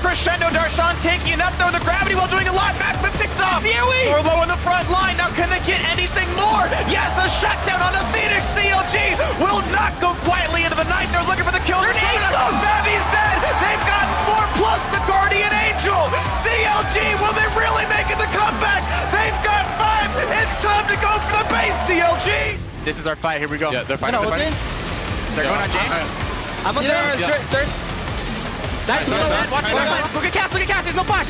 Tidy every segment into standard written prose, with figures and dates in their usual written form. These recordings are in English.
crescendo. Darshan taking it up though. The gravity while doing a lot. Maxman picked up. Or low in the front line. Now can they get anything more? Yes, a shutdown on the Phoenix. CLG will not go quietly into the night. They're looking for the kill. Fabi's dead. They've got 4 plus the Guardian Angel. CLG, will they really make it the comeback? They've got 5. It's time to go for the base, CLG. This is our fight. Here we go. Yeah, they're fighting. They're going on James. I'm on third. Nice. Look at Cass. There's no flash.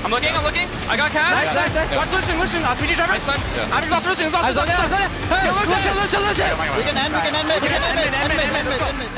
I'm looking. I got Cass. Nice. Watch Lucian. RPG driver. Nice stun. I lost Lucian. We can end mid.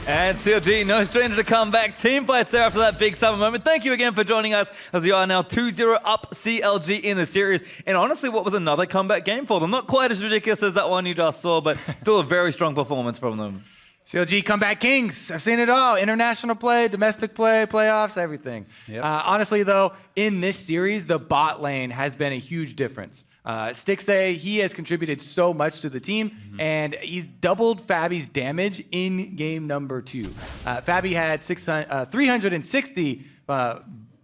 And CLG, no stranger to come back. Team fights there after that big summer moment. Thank you again for joining us as we are now 2-0 up CLG in the series. And honestly, what was another comeback game for them? Not quite as ridiculous as that one you just saw, but still a very strong performance from them. CLG comeback kings. I've seen it all. International play, domestic play, playoffs, everything. Yep. Honestly, though, in this series, the bot lane has been a huge difference. Stixay, he has contributed so much to the team, and he's doubled Fabi's damage in game number 2. Fabi had 360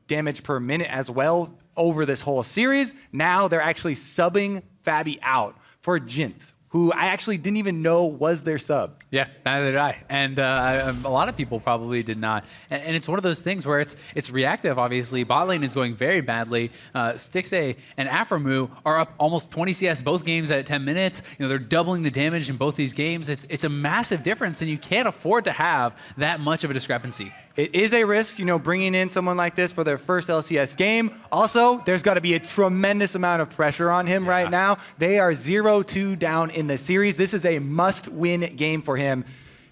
damage per minute as well over this whole series. Now they're actually subbing Fabi out for Jinth, who I actually didn't even know was their sub. Yeah, neither did I. And a lot of people probably did not. And it's one of those things where it's reactive, obviously. Bot lane is going very badly. Stixay and Aframu are up almost 20 CS both games at 10 minutes. You know, they're doubling the damage in both these games. It's a massive difference, and you can't afford to have that much of a discrepancy. It is a risk, bringing in someone like this for their first LCS game. Also, there's got to be a tremendous amount of pressure on him right now. They are 0-2 down in the series. This is a must-win game for him.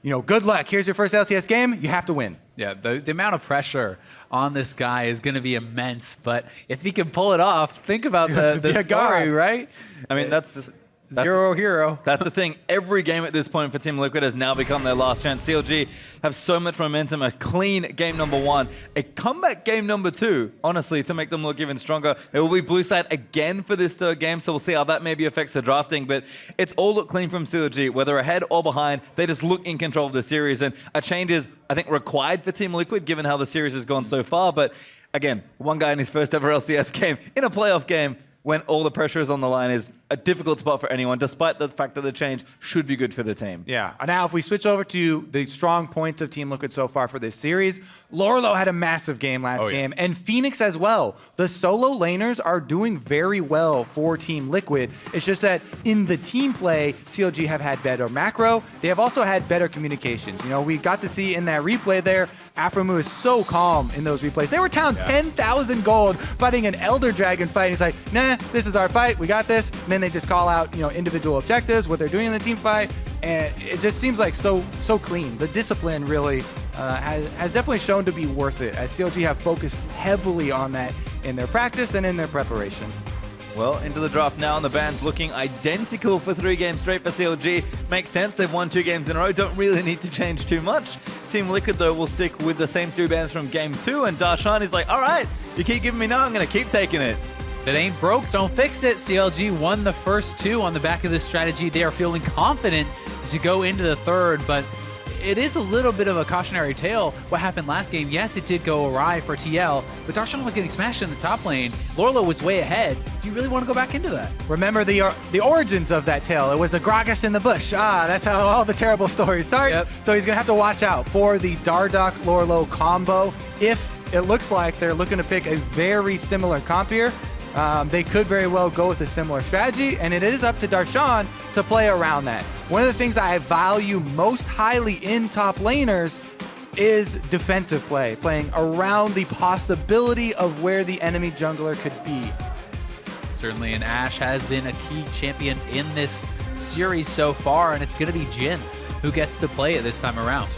Good luck. Here's your first LCS game. You have to win. Yeah, the amount of pressure on this guy is going to be immense. But if he can pull it off, think about the story, right? I mean, that's Zero hero. That's the thing. Every game at this point for Team Liquid has now become their last chance. CLG have so much momentum. A clean game number 1. A comeback game number 2, honestly, to make them look even stronger. There will be blue side again for this 3rd game, so we'll see how that maybe affects the drafting. But it's all look clean from CLG. Whether ahead or behind, they just look in control of the series. And a change is, I think, required for Team Liquid, given how the series has gone so far. But again, one guy in his first ever LCS game, in a playoff game, when all the pressure is on the line, is a difficult spot for anyone, despite the fact that the change should be good for the team. Yeah. Now, if we switch over to the strong points of Team Liquid so far for this series, Lorlo had a massive game last game, and Phoenix as well. The solo laners are doing very well for Team Liquid. It's just that in the team play, CLG have had better macro. They have also had better communications. We got to see in that replay there, Aframu is so calm in those replays. They were down 10,000 gold fighting an Elder Dragon fight. He's like, nah, this is our fight. We got this. And then they just call out, individual objectives, what they're doing in the team fight. And it just seems like so clean. The discipline really has definitely shown to be worth it, as CLG have focused heavily on that in their practice and in their preparation. Well, into the draft now, and the band's looking identical for 3 games straight for CLG. Makes sense, they've won 2 games in a row, don't really need to change too much. Team Liquid, though, will stick with the same 3 bands from game 2, and Darshan is like, all right, you keep giving me now, I'm going to keep taking it. If it ain't broke, don't fix it. CLG won the first 2 on the back of this strategy. They are feeling confident to go into the 3rd, but it is a little bit of a cautionary tale. What happened last game, yes, it did go awry for TL, but Darshan was getting smashed in the top lane. Lorlo was way ahead. Do you really want to go back into that? Remember the origins of that tale. It was a Gragas in the bush. That's how all the terrible stories start. Yep. So he's going to have to watch out for the Dardoch-Lorlo combo. If it looks like they're looking to pick a very similar comp here, they could very well go with a similar strategy, and it is up to Darshan to play around that. One of the things I value most highly in top laners is defensive play, playing around the possibility of where the enemy jungler could be. Certainly, and Ashe has been a key champion in this series so far, and it's going to be Jin who gets to play it this time around.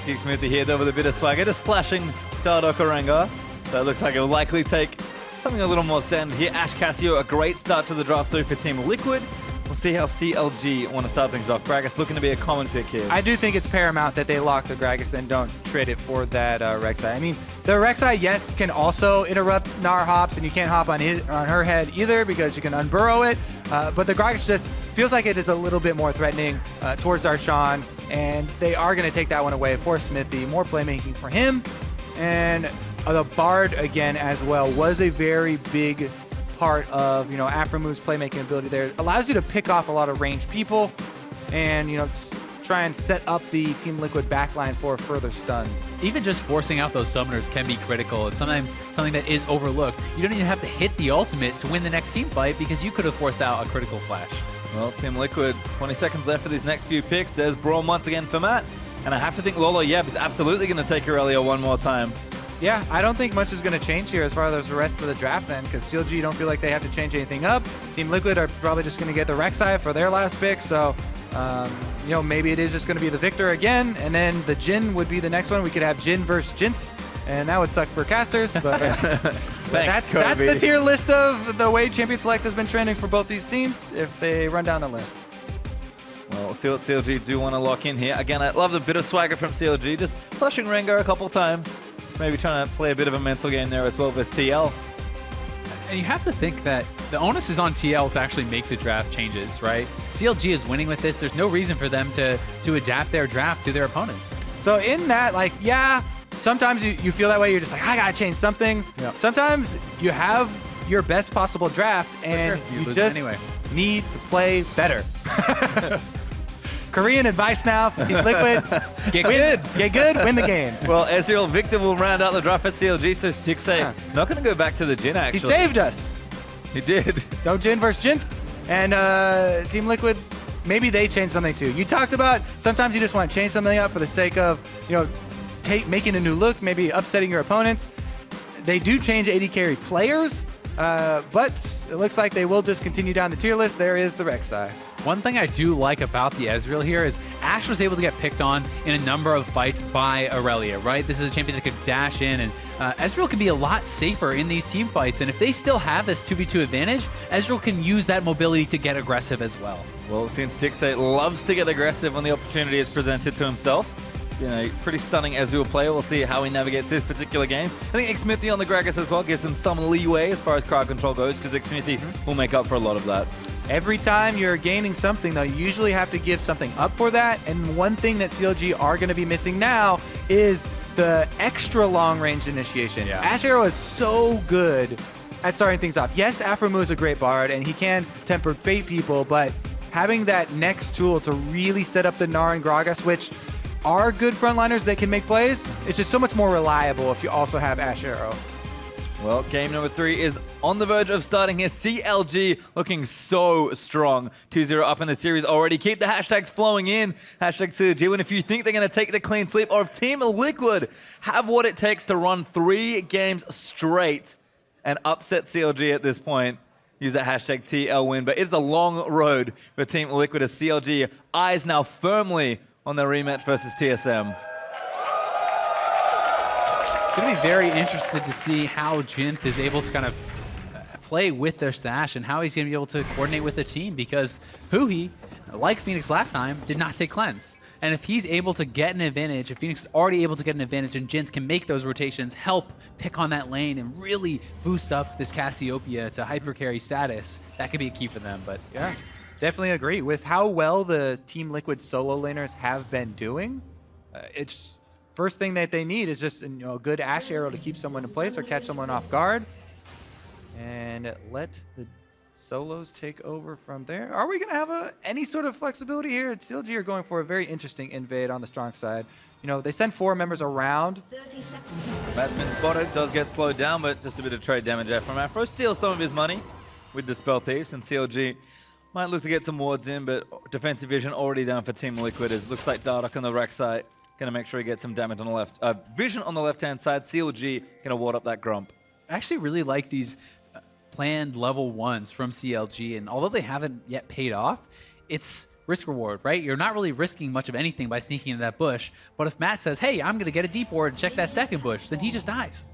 Keep Smithy here, though, with a bit of swagger, just flashing Dardoch Orenga. So it looks like it'll likely take something a little more standard here. Ashe Cassio, a great start to the draft through for Team Liquid. We'll see how CLG want to start things off. Gragas looking to be a common pick here. I do think it's paramount that they lock the Gragas and don't trade it for that Rek'Sai. I mean, the Rek'Sai, yes, can also interrupt Gnar hops, and you can't hop on her head either because you can unburrow it. But the Gragas just feels like it is a little bit more threatening towards Darshan, and they are going to take that one away for Smithy. More playmaking for him, and the Bard again as well was a very big part of Aframu's playmaking ability. There allows you to pick off a lot of ranged people, and try and set up the Team Liquid backline for further stuns. Even just forcing out those summoners can be critical. It's sometimes something that is overlooked. You don't even have to hit the ultimate to win the next team fight because you could have forced out a critical flash. Well, Team Liquid, 20 seconds left for these next few picks. There's Braum once again for Matt. And I have to think Lolo Yeb is absolutely going to take Aurelia one more time. Yeah, I don't think much is going to change here as far as the rest of the draft then, because CLG don't feel like they have to change anything up. Team Liquid are probably just going to get the Rek'Sai for their last pick, so maybe it is just going to be the Victor again, and then the Jhin would be the next one. We could have Jhin versus Jinth, and that would suck for casters, but that's the tier list of the way Champion Select has been trending for both these teams if they run down the list. Well, we'll see what CLG do want to lock in here. Again, I love the bit of swagger from CLG, just flushing Rengar a couple times. Maybe trying to play a bit of a mental game there as well versus TL. And you have to think that the onus is on TL to actually make the draft changes, right? CLG is winning with this. There's no reason for them to adapt their draft to their opponents. So in that, sometimes you feel that way. You're just like, I gotta change something. Yep. Sometimes you have your best possible draft, and you just need to play better. Korean advice now for Team Liquid. Get good, win the game. Well, Ezreal Victor will round out the draft for CLG, so Stixxay not going to go back to the Jhin, actually. He saved us. He did. No Jhin versus Jhin. And Team Liquid, maybe they change something too. You talked about sometimes you just want to change something up for the sake of, making a new look, maybe upsetting your opponents. They do change AD carry players, but it looks like they will just continue down the tier list. There is the Rek'Sai. One thing I do like about the Ezreal here is Ashe was able to get picked on in a number of fights by Aurelia, right? This is a champion that could dash in, and Ezreal can be a lot safer in these team fights. And if they still have this 2v2 advantage, Ezreal can use that mobility to get aggressive as well. Well, since Stixxay loves to get aggressive when the opportunity is presented to himself, pretty stunning Ezreal player. We'll see how he navigates this particular game. I think Xmithy on the Gragas as well gives him some leeway as far as crowd control goes, because Xmithy will make up for a lot of that. Every time you're gaining something, though, you usually have to give something up for that. And one thing that CLG are going to be missing now is the extra long-range initiation. Yeah. Ashe Arrow is so good at starting things off. Yes, Aframu is a great bard, and he can temper fate people, but having that next tool to really set up the Gnar and Gragas, which are good frontliners that can make plays, it's just so much more reliable if you also have Ashe Arrow. Well, game number 3 is on the verge of starting here. CLG looking so strong. 2-0 up in the series already. Keep the hashtags flowing in. Hashtag CLG. And if you think they're going to take the clean sweep, or if Team Liquid have what it takes to run 3 games straight and upset CLG at this point, use that hashtag TLWin. But it's a long road for Team Liquid as CLG eyes now firmly on their rematch versus TSM. Going to be very interested to see how Jinth is able to kind of play with their stash and how he's going to be able to coordinate with the team, because Huhi, like Phoenix last time, did not take cleanse. And if he's able to get an advantage, if Phoenix is already able to get an advantage and Jinth can make those rotations, help pick on that lane and really boost up this Cassiopeia to hyper carry status, that could be a key for them. But yeah, definitely agree. With how well the Team Liquid solo laners have been doing, it's first thing that they need is just a good Ashe Arrow to keep someone in place or catch someone off guard. And let the solos take over from there. Are we going to have any sort of flexibility here? CLG are going for a very interesting invade on the strong side. They send 4 members around. Batsman spotted, does get slowed down, but just a bit of trade damage there from Afro. Steals some of his money with the Spell Thieves, and CLG might look to get some wards in, but defensive vision already down for Team Liquid. It looks like Dardoch on the Rek'Sai going to make sure he gets some damage on the left. Vision on the left-hand side. CLG going to ward up that Grump. I actually really like these planned level 1s from CLG, and although they haven't yet paid off, it's risk-reward, right? You're not really risking much of anything by sneaking into that bush, but if Matt says, hey, I'm going to get a deep ward and check that second bush, then he just dies.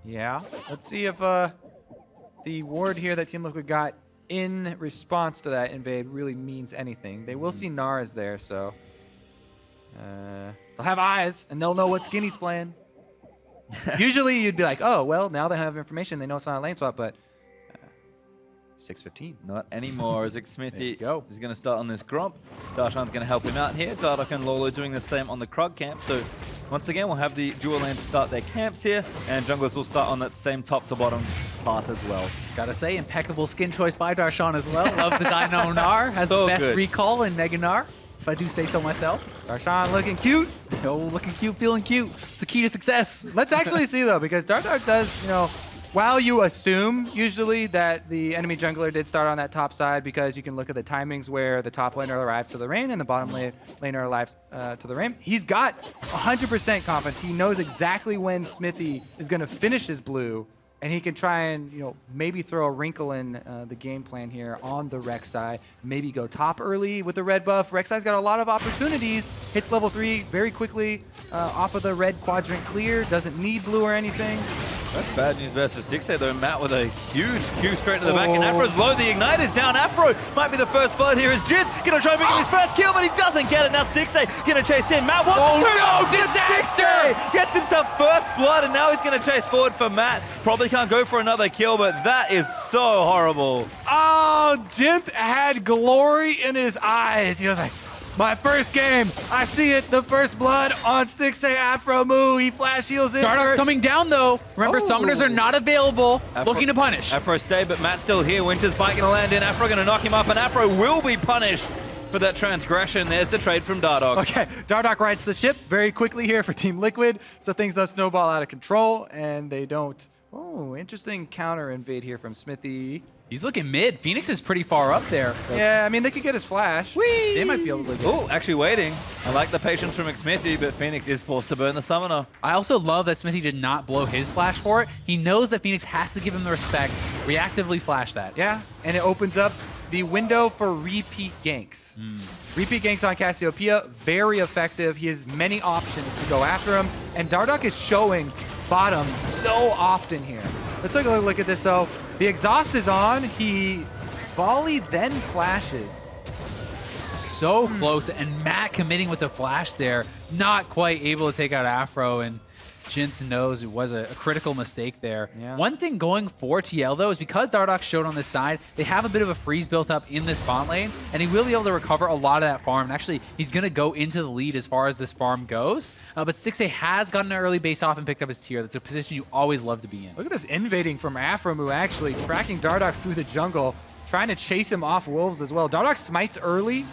Yeah. Let's see if the ward here that Team Liquid got in response to that invade really means anything. They will see Gnar is there, so they'll have eyes, and they'll know what Skinny's playing. Usually you'd be like, oh, well, now they have information. They know it's not a lane swap, but 6:15. Not anymore, as Smithy go. is going to start on this Gromp. Darshan's going to help him out here. Dardoch and Lolo doing the same on the Krug camp. So once again, we'll have the dual lanes start their camps here, and junglers will start on that same top to bottom path as well. Gotta say, impeccable skin choice by Darshan as well. Love the Dino Gnar. Has So the best good. recall in Mega Gnar, if I do say so myself. Darshan looking cute. Oh, looking cute, feeling cute. It's the key to success. Let's actually see though, because Dardoch does, while you assume usually that the enemy jungler did start on that top side because you can look at the timings where the top laner arrives to the lane and the bottom laner arrives to the lane, he's got 100% confidence. He knows exactly when Smithy is going to finish his blue, and he can try and maybe throw a wrinkle in the game plan here on the Rek'Sai. Maybe go top early with the red buff. Rek'Sai's got a lot of opportunities. Hits level 3 very quickly off of the red quadrant clear. Doesn't need blue or anything. That's bad news versus Stixxay though. Matt with a huge Q straight to the back, and Afro's low. The Ignite is down. Afro might be the first blood here as Jin gonna try and pick up his first kill, but he doesn't get it. Now Stixxay gonna chase in. Matt, Oh no, disaster! Stixxay gets himself first blood, and now he's gonna chase forward for Matt. Probably can't go for another kill, but that is so horrible. Oh, Jinth had glory in his eyes. He was like, my first game, I see it, the first blood on Stixxay Afro Moo. He flash heals in. Dardoch's coming down though. Remember, Oh. summoners are not available. Afro- Looking to punish. Afro stay, but Matt's still here. Winter's bike gonna land in. Afro gonna knock him up, and Afro will be punished for that transgression. There's the trade from Dardoch. Okay, Dardoch rights the ship very quickly here for Team Liquid, so things don't snowball out of control, and they don't. Oh, interesting counter invade here from Smithy. He's looking mid. Phoenix is pretty far up there. Yeah, I mean, they could get his flash. They might be able to get. Oh, actually waiting. I like the patience from Smithy, but Phoenix is forced to burn the summoner. I also love that Smithy did not blow his flash for it. He knows that Phoenix has to give him the respect, reactively flash that. Yeah, and it opens up the window for repeat ganks. Repeat ganks on Cassiopeia, very effective. He has many options to go after him, and Dardoch is showing bottom so often here. Let's take a look at this though. The exhaust is on. He volley then flashes. So close, and Matt committing with the flash there, not quite able to take out Afro, and Jinth knows it was a critical mistake there. Yeah. One thing going for TL though is because Dardoch showed on this side, they have a bit of a freeze built up in this bot lane, and he will be able to recover a lot of that farm. And actually, he's going to go into the lead as far as this farm goes. But Stixxay has gotten an early base off and picked up his tier. That's a position you always love to be in. Look at this invading from Afromu, actually tracking Dardoch through the jungle, trying to chase him off wolves as well. Dardoch smites early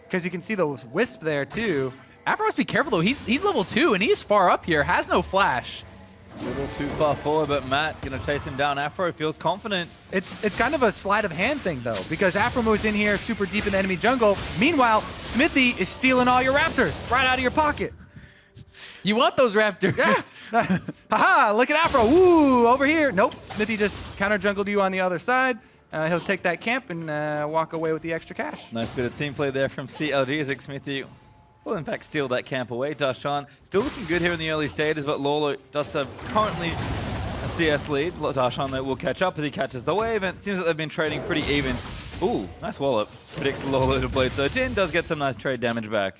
because you can see the wisp there too. Afro must be careful though. He's level 2 and he's far up here. Has no flash. A little too far forward, but Matt gonna chase him down. Afro feels confident. It's kind of a sleight of hand thing though, because Afromu is in here super deep in the enemy jungle. Meanwhile, Smithy is stealing all your raptors right out of your pocket. You want those raptors? Yes. Haha, look at Afro. Woo, over here. Nope, Smithy just counter jungled you on the other side. He'll take that camp and walk away with the extra cash. Nice bit of team play there from CLG as Smithy will in fact steal that camp away. Darshan still looking good here in the early stages, but Lolo does have currently a CS lead. Darshan though will catch up as he catches the wave, and it seems like they've been trading pretty even. Ooh, nice wallop. Predicts Lolo to blade surge in, does get some nice trade damage back.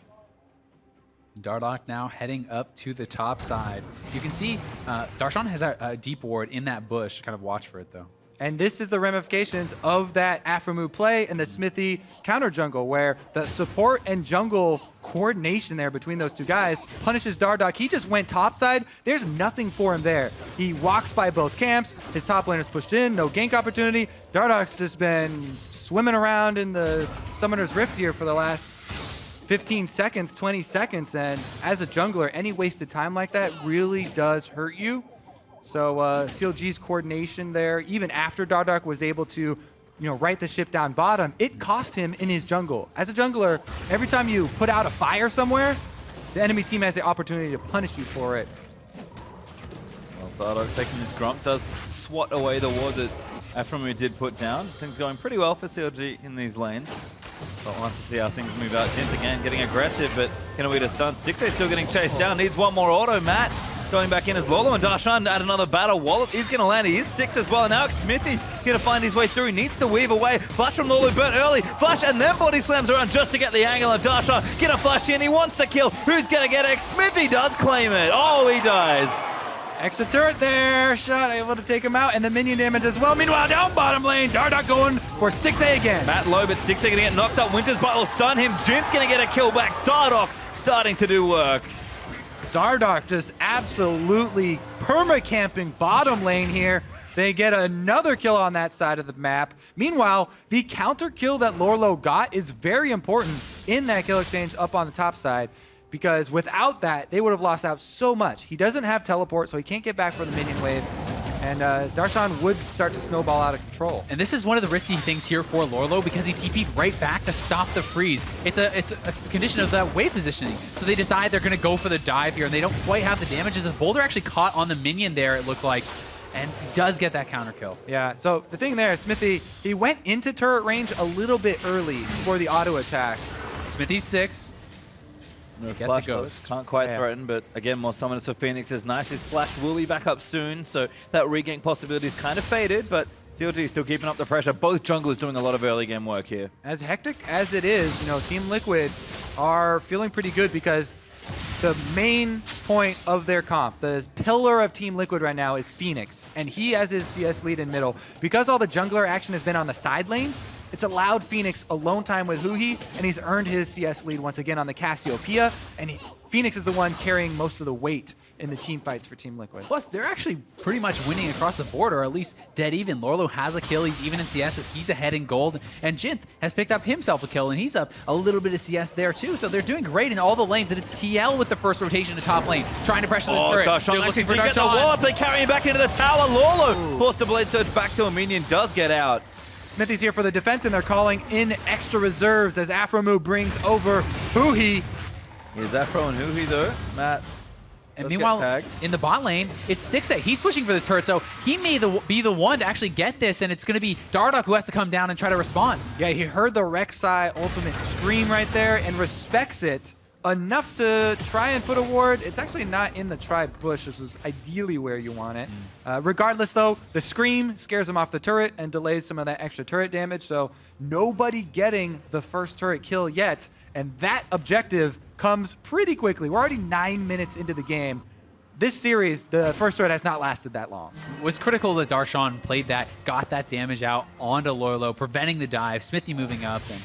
Dardoch now heading up to the top side. You can see Darshan has a deep ward in that bush. Kind of watch for it though. And this is the ramifications of that Afromu play and the Smithy counter jungle, where the support and jungle coordination there between those two guys punishes Dardoch. He just went topside. There's nothing for him there. He walks by both camps. His top laner's pushed in. No gank opportunity. Dardoch's just been swimming around in the Summoner's Rift here for the last 15 seconds, 20 seconds. And as a jungler, any wasted time like that really does hurt you. So CLG's coordination there, even after Dardoch was able to, right the ship down bottom, it cost him in his jungle. As a jungler, every time you put out a fire somewhere, the enemy team has the opportunity to punish you for it. Well, Dardoch taking this Gromp does swat away the ward that Afromu did put down. Things going pretty well for CLG in these lanes. But we'll have to see how things move out. Jinth again getting aggressive, but gonna be the stun. Stixxay still getting chased down. Needs one more auto. Matt going back in as Lolo, and Darshan at another battle. Wallop is gonna land. He is 6 as well. And now Smithy gonna find his way through. Needs to weave away. Flash from Lolo, burnt early. Flash and then body slams around just to get the angle. And Darshan gonna flash in. He wants the kill. Who's gonna get it? Smithy does claim it. Oh, he dies. Extra turret there. Shot able to take him out, and the minion damage as well. Meanwhile, down bottom lane, Dardoch going for Stix A again. Matt low, but Stix gonna get knocked up. Winter's Bite will stun him. Jinth gonna get a kill back. Dardoch starting to do work. Dardoch just absolutely perma-camping bottom lane here. They get another kill on that side of the map. Meanwhile, the counter kill that Lorlo got is very important in that kill exchange up on the top side, because without that, they would have lost out so much. He doesn't have teleport, so he can't get back for the minion wave. And Darshan would start to snowball out of control. And this is one of the risky things here for Lorlo, because he TP'd right back to stop the freeze. It's a condition of that wave positioning. So they decide they're going to go for the dive here, and they don't quite have the damages. The boulder actually caught on the minion there, it looked like, and he does get that counter kill. Yeah, so the thing there, Smithy, he went into turret range a little bit early for the auto attack. Smithy's 6. No Get flash the ghost. Can't quite Yeah. threaten, but again, more summoners for Phoenix is nice. His flash will be back up soon, so that regank possibility is kind of faded, but CLG is still keeping up the pressure. Both junglers doing a lot of early game work here. As hectic as it is, you know, Team Liquid are feeling pretty good, because the main point of their comp, the pillar of Team Liquid right now, is Phoenix, and he has his CS lead in middle. Because all the jungler action has been on the side lanes, it's allowed Phoenix alone time with Huhi, and he's earned his CS lead once again on the Cassiopeia, and Phoenix is the one carrying most of the weight in the team fights for Team Liquid. Plus, they're actually pretty much winning across the board, or at least dead even. Lorlo has a kill, he's even in CS, so he's ahead in gold. And Jinth has picked up himself a kill, and he's up a little bit of CS there too. So they're doing great in all the lanes, and it's TL with the first rotation to top lane, trying to pressure this turret. Darshan They're actually looking for did get the Darshan. warp. They carry him back into the tower. Lorlo forced a blade surge back to a minion, does get out. Smithy's here for the defense, and they're calling in extra reserves as Afromu brings over Huhi. Here's Afro and Huhi though. Matt. And does meanwhile, get tagged. in the bot lane, it's Stix. He's pushing for this turret, so he may be the one to actually get this, and it's going to be Dardoch who has to come down and try to respond. Yeah, he heard the Rek'Sai ultimate scream right there and respects it enough to try and put a ward. It's actually not in the tribe bush. This was ideally where you want it. Regardless, though, the scream scares him off the turret and delays some of that extra turret damage, so nobody getting the first turret kill yet, and that objective comes pretty quickly. We're already 9 minutes into the game. This series, the first turret has not lasted that long. It was critical that Darshan played that, got that damage out onto Lorlo, preventing the dive, Smithy moving up, and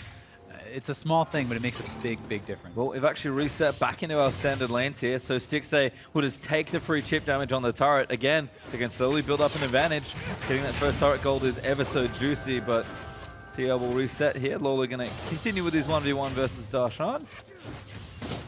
it's a small thing, but it makes a big, big difference. Well, we've actually reset back into our standard lanes here, so Stix will just take the free chip damage on the turret. Again, they can slowly build up an advantage. Getting that first turret gold is ever so juicy, but TL will reset here. Lorlo going to continue with his 1v1 versus Darshan.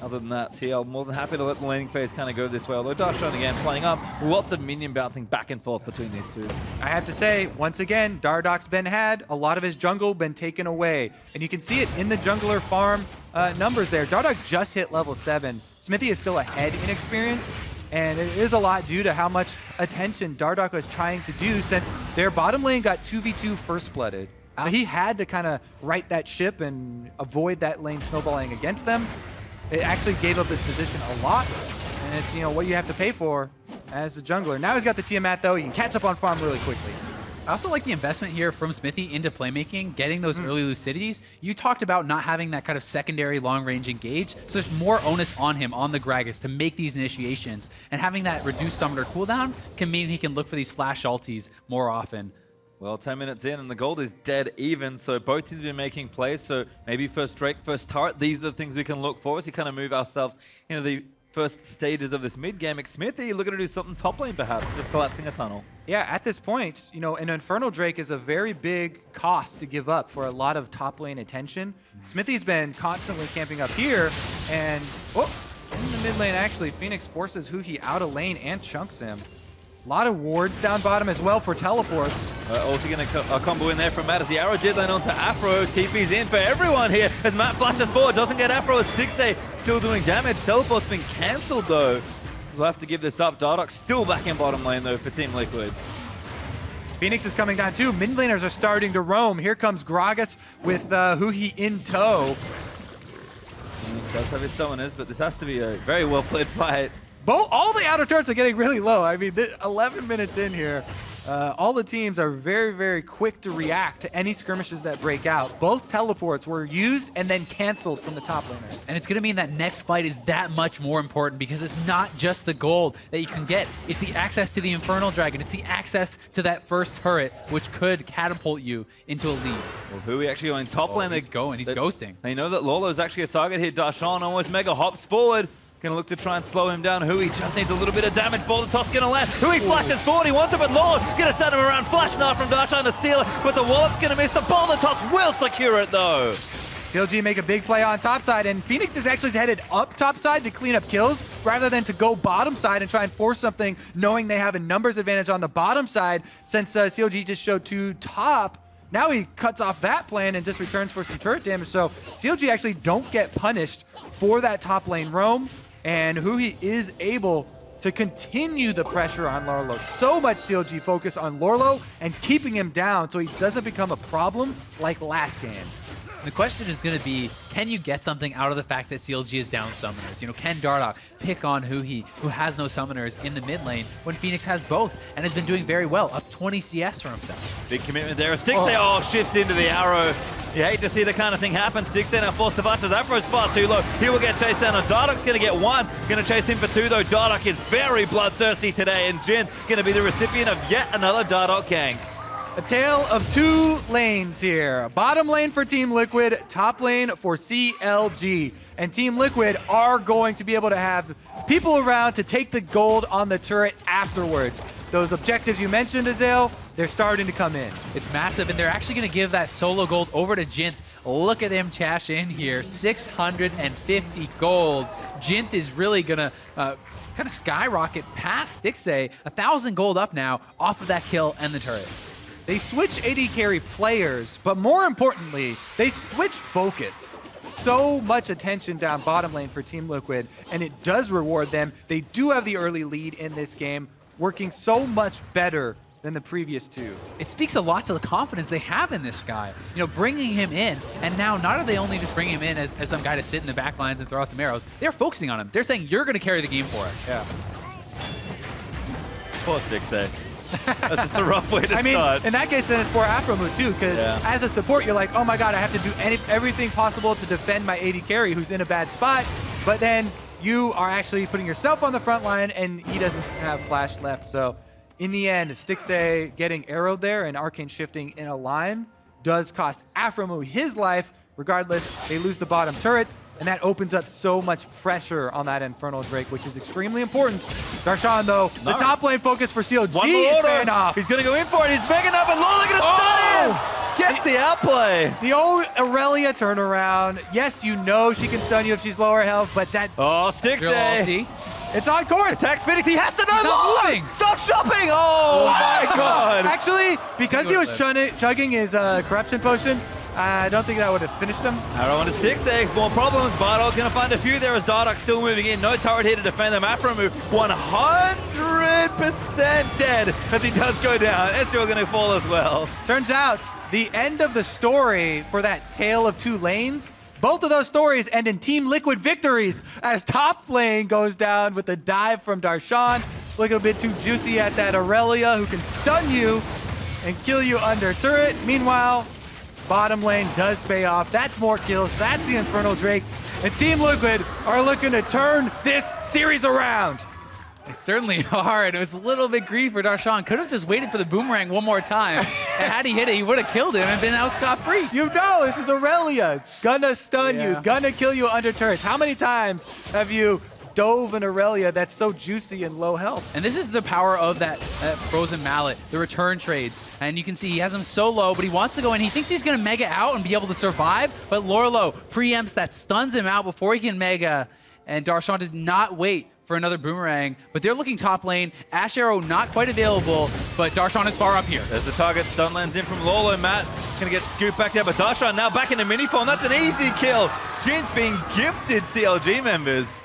Other than that, TL more than happy to let the laning phase kind of go this way, although Darshan again playing up, lots of minion bouncing back and forth between these two. I have to say, once again, Dardoch's been had. A lot of his jungle been taken away. And you can see it in the jungler farm numbers there. Dardoch just hit level 7. Smithy is still ahead in experience, and it is a lot due to how much attention Dardoch was trying to do since their bottom lane got 2v2 first blooded. So he had to kind of right that ship and avoid that lane snowballing against them. It actually gave up his position a lot, and it's, you know, what you have to pay for as a jungler. Now he's got the Tiamat though, he can catch up on farm really quickly. I also like the investment here from Smithy into playmaking, getting those early Lucidities. You talked about not having that kind of secondary long-range engage, so there's more onus on him, on the Gragas, to make these initiations, and having that reduced summoner cooldown can mean he can look for these flash ultis more often. Well, 10 minutes in and the gold is dead even, so both teams have been making plays, so maybe first Drake, first turret, these are the things we can look for as we kind of move ourselves into the first stages of this mid-game. Smithy looking to do something top lane perhaps, just collapsing a tunnel. Yeah, at this point, you know, an Infernal Drake is a very big cost to give up for a lot of top lane attention. Smithy's been constantly camping up here, and in the mid lane actually, Phoenix forces Huhi out of lane and chunks him. A lot of wards down bottom as well for teleports. Ulti going to combo in there from Matt as the arrow did land onto Afro. TP's in for everyone here as Matt flashes forward. Doesn't get Afro as Stix still doing damage. Teleport's been cancelled though. We'll have to give this up. Dardoch still back in bottom lane though for Team Liquid. Phoenix is coming down too. Mid laners are starting to roam. Here comes Gragas with Huhi in tow. He does have his summoners, but this has to be a very well played fight. All the outer turrets are getting really low. I mean, 11 minutes in here, all the teams are very, very quick to react to any skirmishes that break out. Both teleports were used and then canceled from the top laners. And it's going to mean that next fight is that much more important because it's not just the gold that you can get. It's the access to the Infernal Dragon. It's the access to that first turret, which could catapult you into a lead. Well, Hui actually going top lane. He's going. He's ghosting. They know that Lolo's actually a target here. Darshan almost mega hops forward. Gonna look to try and slow him down. Hui just needs a little bit of damage. Boulder toss gonna land. Hui flashes forward. He wants it, but Lolo gonna stand him around. Flash knife from Darshan to seal it, but the wallop's gonna miss. The Boulder toss will secure it though. CLG make a big play on top side, and Phoenix is actually headed up top side to clean up kills rather than to go bottom side and try and force something, knowing they have a numbers advantage on the bottom side since CLG just showed 2 top. Now he cuts off that plan and just returns for some turret damage. So CLG actually don't get punished for that top lane roam. And Hui is able to continue the pressure on Lorlo. So much CLG focus on Lorlo and keeping him down so he doesn't become a problem like last game. The question is going to be, can you get something out of the fact that CLG is down summoners? You know, can Dardoch pick on Hui, who has no summoners in the mid lane, when Phoenix has both and has been doing very well, up 20 CS for himself? Big commitment there. Stixxay shifts into the arrow. You hate to see the kind of thing happen. Stixxay now forced to Vash. Afro's far too low. He will get chased down, and Dardoch's going to get 1. Going to chase him for 2, though. Dardoch is very bloodthirsty today, and Jin going to be the recipient of yet another Dardoch gank. A tale of 2 lanes here. Bottom lane for Team Liquid, top lane for CLG. And Team Liquid are going to be able to have people around to take the gold on the turret afterwards. Those objectives you mentioned, Azale, they're starting to come in. It's massive, and they're actually going to give that solo gold over to Jint. Look at him cash in here, 650 gold. Jint is really going to kind of skyrocket past Stixxay, 1,000 gold up now off of that kill and the turret. They switch AD carry players, but more importantly, they switch focus. So much attention down bottom lane for Team Liquid, and it does reward them. They do have the early lead in this game, working so much better than the previous 2. It speaks a lot to the confidence they have in this guy. You know, bringing him in, and now not are they only just bringing him in as some guy to sit in the back lines and throw out some arrows, they're focusing on him. They're saying, you're going to carry the game for us. Yeah. Poor Stixxay. That's just a rough way to I mean, start. in that case, then it's for Afromu too, because as a support, you're like, oh my god, I have to do everything possible to defend my AD carry who's in a bad spot, but then you are actually putting yourself on the front line, and he doesn't have flash left. So in the end, Stixxay getting arrowed there and arcane shifting in a line does cost Afromu his life. Regardless, they lose the bottom turret, and that opens up so much pressure on that Infernal Drake, which is extremely important. Darshan, though, the top lane focus for CLG One more is order. paying off. He's going to go in for it. He's big enough, and Lola going to stun him. Gets the outplay. The old Aurelia turnaround. Yes, you know she can stun you if she's lower health, but that Stixxay. it's on course. Attacks Phoenix. He has to know. He's not moving. Stop shopping. Oh my god. Actually, because he was chugging his corruption potion, I don't think that would have finished him. Arrow on to Stixxay. More problems. Bardock going to find a few there as Dardoch still moving in. No turret here to defend them. Afromu 100% dead as he does go down. Ezreal going to fall as well. Turns out, the end of the story for that tale of 2 lanes, both of those stories end in Team Liquid victories as top lane goes down with a dive from Darshan. Looking a bit too juicy at that Aurelia who can stun you and kill you under turret. Meanwhile, bottom lane does pay off. That's more kills. That's the Infernal Drake. And Team Liquid are looking to turn this series around. They certainly are, and it was a little bit greedy for Darshan. Could have just waited for the boomerang one more time, and had he hit it, he would have killed him and been out scot-free. You know this is Aurelia. Gonna stun you, gonna kill you under turrets. How many times have you dove an Aurelia that's so juicy and low health? And this is the power of that frozen mallet, the return trades. And you can see he has him so low, but he wants to go in. He thinks he's going to mega out and be able to survive, but Lorlo preempts that, stuns him out before he can mega. And Darshan did not wait for another boomerang, but they're looking top lane. Ash Arrow not quite available, but Darshan is far up here. There's the target. Stun lands in from Lolo. Matt going to get scooped back there, but Darshan now back into mini form. That's an easy kill. Jint being gifted CLG members.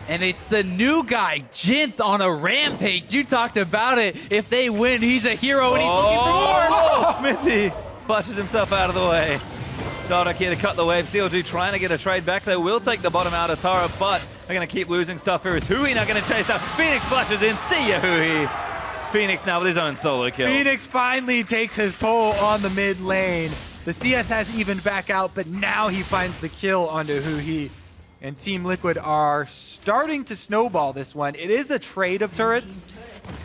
And it's the new guy, Jint, on a rampage. You talked about it. If they win, he's a hero, and he's looking for more. Smithy flushes himself out of the way. Dardoch here to cut the wave. CLG trying to get a trade back. They will take the bottom out of Tara, but they're going to keep losing stuff here. Is Hui now going to chase down? Phoenix flashes in. See ya, Hui. Phoenix now with his own solo kill. Phoenix finally takes his toll on the mid lane. The CS has evened back out, but now he finds the kill onto Huhi. And Team Liquid are starting to snowball this one. It is a trade of turrets,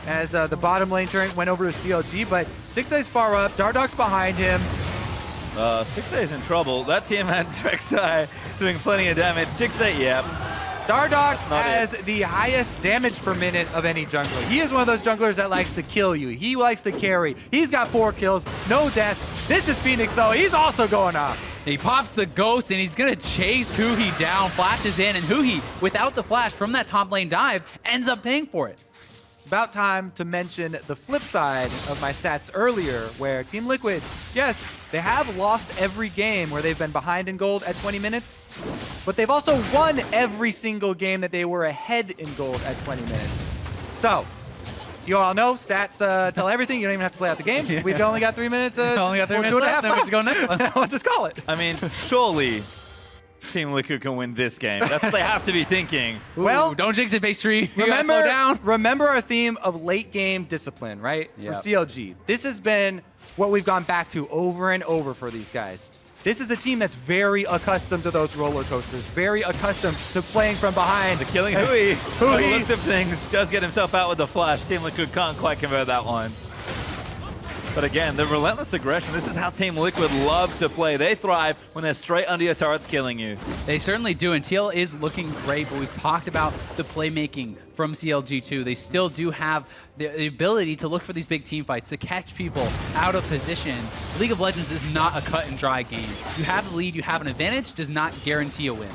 as the bottom lane turret went over to CLG, but Stixay's far up, Dardog's behind him. Stixay is in trouble. That team had Drexai doing plenty of damage. Stixay, yeah. Dardog has the highest damage per minute of any jungler. He is one of those junglers that likes to kill you. He likes to carry. He's got 4 kills, no deaths. This is Phoenix, though. He's also going off. He pops the ghost and he's gonna chase Huhi down, flashes in, and Huhi, without the flash from that top lane dive, ends up paying for it. It's about time to mention the flip side of my stats earlier, where Team Liquid, yes, they have lost every game where they've been behind in gold at 20 minutes, but they've also won every single game that they were ahead in gold at 20 minutes. So, you all know, stats tell everything. You don't even have to play out the game. We've only got 3 minutes. Only got 3 minutes left, then we should go next one. Let's just call it. I mean, surely Team Liquid can win this game. That's what they have to be thinking. Ooh, Well, don't jinx it, base 3. You gotta slow down. Remember our theme of late game discipline, right? Yep. For CLG. This has been what we've gone back to over and over for these guys. This is a team that's very accustomed to those roller coasters, very accustomed to playing from behind. The killing Hui. By the looks of things, does get himself out with the flash. Team Liquid can't quite convert that one. But again, the relentless aggression, this is how Team Liquid love to play. They thrive when they're straight under your turrets killing you. They certainly do, and TL is looking great, but we've talked about the playmaking from CLG too. They still do have the ability to look for these big team fights, to catch people out of position. League of Legends is not a cut and dry game. You have the lead, you have an advantage, does not guarantee a win.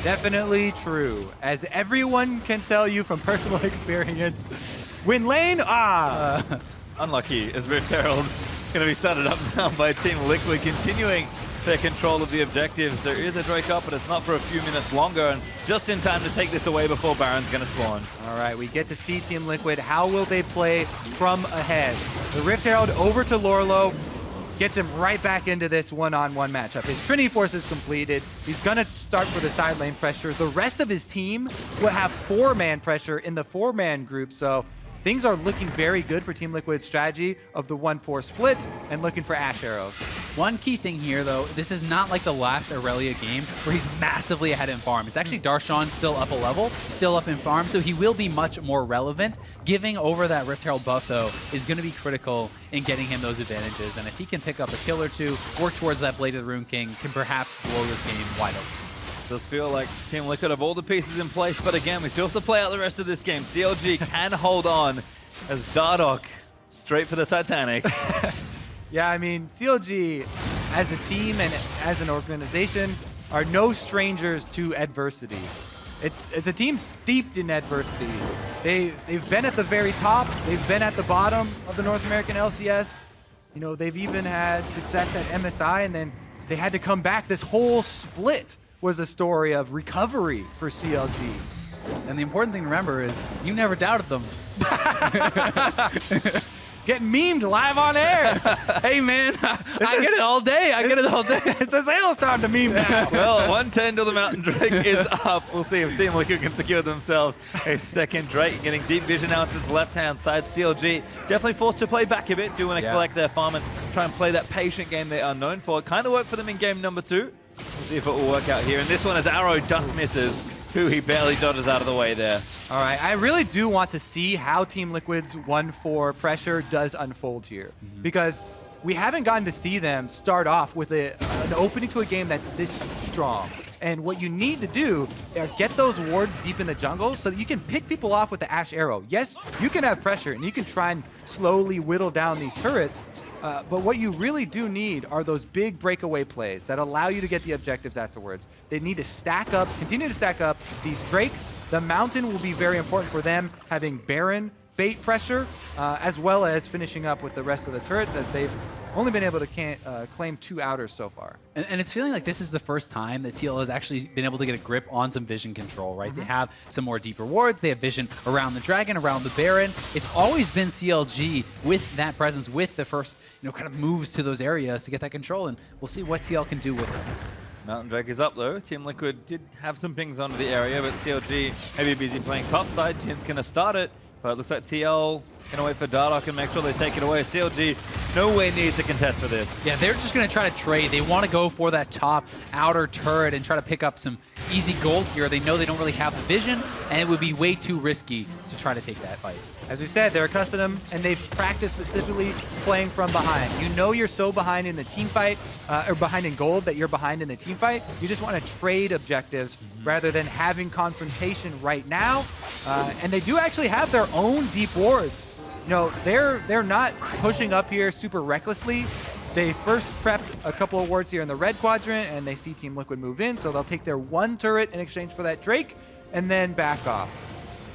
Definitely true. As everyone can tell you from personal experience, win lane, Unlucky as Rift Herald going to be started up now by Team Liquid, continuing their control of the objectives. There is a Drake up, but it's not for a few minutes longer, and just in time to take this away before Baron's going to spawn. All right, we get to see Team Liquid. How will they play from ahead? The Rift Herald over to Lorlo, gets him right back into this one-on-one matchup. His Trinity Force is completed. He's going to start for the side lane pressure. The rest of his team will have 4-man pressure in the 4-man group, so things are looking very good for Team Liquid's strategy of the 1-4 split and looking for Ash Arrows. One key thing here, though, this is not like the last Aurelia game where he's massively ahead in farm. It's actually Darshan still up a level, still up in farm, so he will be much more relevant. Giving over that Rift Herald buff, though, is going to be critical in getting him those advantages. And if he can pick up a kill or two, work towards that Blade of the Rune King, can perhaps blow this game wide open. Does feel like Team Liquid have all the pieces in place, but again, we still have to play out the rest of this game. CLG can hold on as Dardog straight for the Titanic. Yeah, I mean, CLG as a team and as an organization are no strangers to adversity. It's a team steeped in adversity. They've been at the very top. They've been at the bottom of the North American LCS. You know, they've even had success at MSI, and then they had to come back. This whole split was a story of recovery for CLG. And the important thing to remember is you never doubted them. Getting memed live on air. Hey, man, I get it all day. I get it all day. It's a sales time to meme now. Well, 110 to the Mountain Drake is up. We'll see if Team Liquid can secure themselves a second Drake. Getting deep vision out to his left-hand side. CLG definitely forced to play back a bit. Do want to collect their farm and try and play that patient game they are known for. It kind of worked for them in game number 2. We'll see if it will work out here. And this one, as Arrow just misses, who he barely dodges out of the way there. All right, I really do want to see how Team Liquid's 1-4 pressure does unfold here. Because we haven't gotten to see them start off with an opening to a game that's this strong. And what you need to do is get those wards deep in the jungle so that you can pick people off with the Ash Arrow. Yes, you can have pressure and you can try and slowly whittle down these turrets. But what you really do need are those big breakaway plays that allow you to get the objectives afterwards. They need to stack up, continue to stack up these Drakes. The Mountain will be very important for them, having Baron bait pressure, as well as finishing up with the rest of the turrets, as they've only been able to claim 2 outers so far. And it's feeling like this is the first time that TL has actually been able to get a grip on some vision control, right? They have some more deeper wards. They have vision around the Dragon, around the Baron. It's always been CLG with that presence, with the first, kind of moves to those areas to get that control. And we'll see what TL can do with it. Mountain Drake is up though. Team Liquid did have some pings onto the area, but CLG maybe busy playing topside. Jin's going to start it. But it looks like TL gonna wait for Dardoch and make sure they take it away. CLG nowhere near to contest for this. Yeah, they're just going to try to trade. They want to go for that top outer turret and try to pick up some easy gold here. They know they don't really have the vision, and it would be way too risky to try to take that fight. As we said, they're accustomed and they've practiced specifically playing from behind. You know you're so behind in the team fight, or behind in gold that you're behind in the team fight. You just want to trade objectives rather than having confrontation right now. And they do actually have their own deep wards. You know, they're not pushing up here super recklessly. They first prepped a couple of wards here in the red quadrant, and they see Team Liquid move in, so they'll take their one turret in exchange for that Drake, and then back off.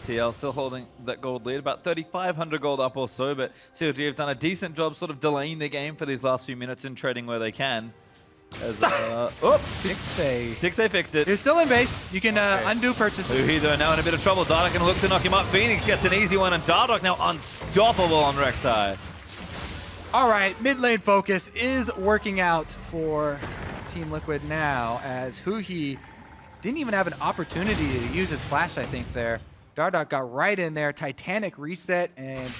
TL still holding that gold lead, about 3,500 gold up or so, but CLG have done a decent job sort of delaying the game for these last few minutes and trading where they can. As, Tixay fixed it. You're still in base. You can undo purchases. Uhi though now in a bit of trouble. Dardoch can look to knock him up. Phoenix gets an easy one, and Dardoch now unstoppable on Rek'Sai. All right, mid lane focus is working out for Team Liquid now, as Huhi didn't even have an opportunity to use his flash, I think, there. Dardoch got right in there, Titanic reset, and